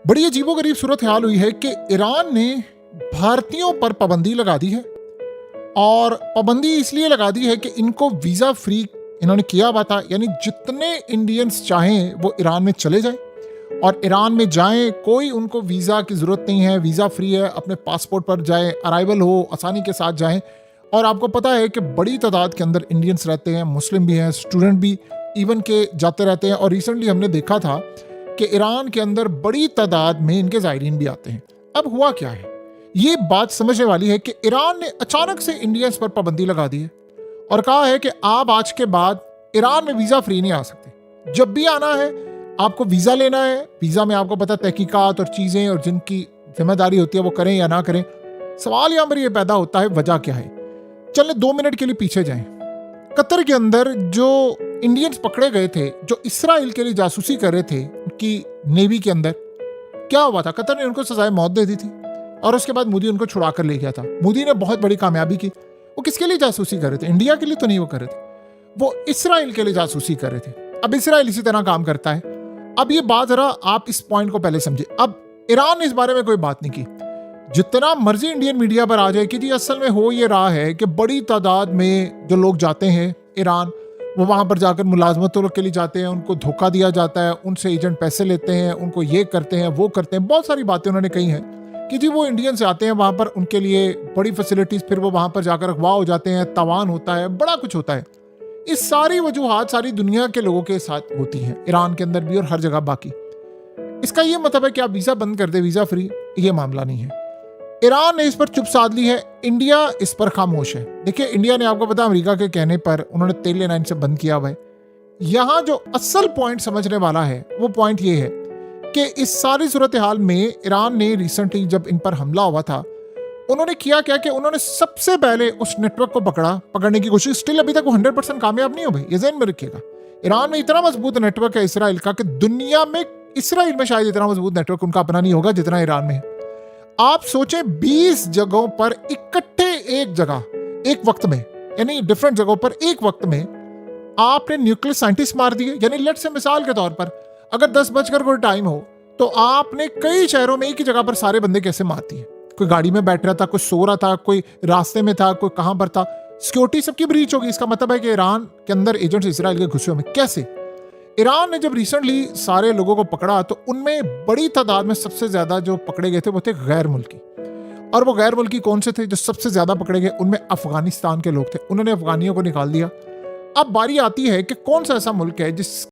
बड़ी अजीबोगरीब सूरत हाल हुई है कि ईरान ने भारतीयों पर पाबंदी लगा दी है। और पाबंदी इसलिए लगा दी है कि इनको वीज़ा फ्री इन्होंने किया हुआ था, यानी जितने इंडियंस चाहें वो ईरान में चले जाएं और ईरान में जाएं, कोई उनको वीज़ा की ज़रूरत नहीं है, वीज़ा फ्री है, अपने पासपोर्ट पर जाएं, अराइवल हो आसानी के साथ जाएं। और आपको पता है कि बड़ी तादाद के अंदर इंडियंस रहते हैं, मुस्लिम भी हैं, स्टूडेंट भी इवन के जाते रहते हैं। और रिसेंटली हमने देखा था कि ईरान के अंदर बड़ी तादाद में इनके ज़ायरीन भी आते हैं। अब हुआ क्या है, ये बात समझने वाली है कि ईरान ने अचानक से इंडियंस पर पाबंदी लगा दी है और कहा है कि आप आज के बाद ईरान में वीज़ा फ्री नहीं आ सकते। जब भी आना है आपको वीज़ा लेना है। वीज़ा में आपको पता तहकीकात और चीज़ें और जिनकी जिम्मेदारी होती है वो करें या ना करें। सवाल यहाँ पर ये पैदा होता है, वजह क्या है। चले 2 मिनट के लिए पीछे जाएं। कतर के अंदर जो इंडियंस पकड़े गए थे, जो इसराइल के लिए जासूसी कर रहे थे उनकी नेवी के अंदर, क्या हुआ था, कतर ने उनको सजाए मौत दे दी थी और उसके बाद मोदी उनको छुड़ा कर ले गया था। मोदी ने बहुत बड़ी कामयाबी की। वो किसके लिए जासूसी कर रहे थे? इंडिया के लिए तो नहीं वो कर रहे थे, वो इसराइल के लिए जासूसी कर रहे थे। अब इसराइल इसी तरह काम करता है। अब ये बात जरा आप इस पॉइंट को पहले समझे। अब ईरान ने इस बारे में कोई बात नहीं की। जितना मर्जी इंडियन मीडिया पर आ जाए कि जी असल में हो ये रहा है कि बड़ी तादाद में जो लोग जाते हैं ईरान, वो वहाँ पर जाकर मुलाजमतों के लिए जाते हैं, उनको धोखा दिया जाता है, उनसे एजेंट पैसे लेते हैं, उनको ये करते हैं वो करते हैं। बहुत सारी बातें उन्होंने कही हैं कि जी वो इंडियंस आते हैं वहाँ पर, उनके लिए बड़ी फैसिलिटीज़, फिर वो वहाँ पर जाकर अगवा हो जाते हैं, तवान होता है, बड़ा कुछ होता है। इस सारी वजूहात सारी दुनिया के लोगों के साथ होती हैं, ईरान के अंदर भी और हर जगह बाकी। इसका ये मतलब है कि आप वीज़ा बंद कर दे, वीज़ा फ्री, ये मामला नहीं है। ईरान ने इस पर चुप साध ली है, इंडिया इस पर खामोश है। देखिए इंडिया ने, आपको पता, अमेरिका के कहने पर उन्होंने तेल लेना इनसे बंद किया हुआ है। यहाँ जो असल पॉइंट समझने वाला है वो पॉइंट ये है कि इस सारी सूरत हाल में ईरान ने रिसेंटली जब इन पर हमला हुआ था, उन्होंने किया क्या कि उन्होंने सबसे पहले उस नेटवर्क को पकड़ने की कोशिश। स्टिल अभी तक वो 100% कामयाब नहीं हो भाई, ये ज़हन में रखिएगा। ईरान में इतना मजबूत नेटवर्क है इसराइल का कि दुनिया में, इसराइल में शायद इतना मजबूत नेटवर्क उनका अपना नहीं होगा जितना ईरान में है। आप सोचें 20 जगहों पर इकट्ठे एक जगह एक वक्त में, यानी डिफरेंट जगहों पर एक वक्त में आपने न्यूक्लियर साइंटिस्ट मार दिए। यानी लेट से मिसाल के तौर पर अगर 10 बजकर कोई टाइम हो तो आपने कई शहरों में एक ही जगह पर सारे बंदे कैसे मार दिए। कोई गाड़ी में बैठ रहा था, कोई सो रहा था, कोई रास्ते में था, कोई कहां पर था। सिक्योरिटी सबकी ब्रीच होगी। इसका मतलब है कि ईरान के अंदर एजेंट्स इसराइल के घुसे हुए। कैसे? ईरान ने जब रिसेंटली सारे लोगों को पकड़ा तो उनमें बड़ी तादाद में सबसे ज्यादा जो पकड़े गए थे वो थे गैर मुल्की। और वो गैर मुल्की कौन से थे जो सबसे ज्यादा पकड़े गए? उनमें अफगानिस्तान के लोग थे। उन्होंने अफगानियों को निकाल दिया। अब बारी आती है कि कौन सा ऐसा मुल्क है जिस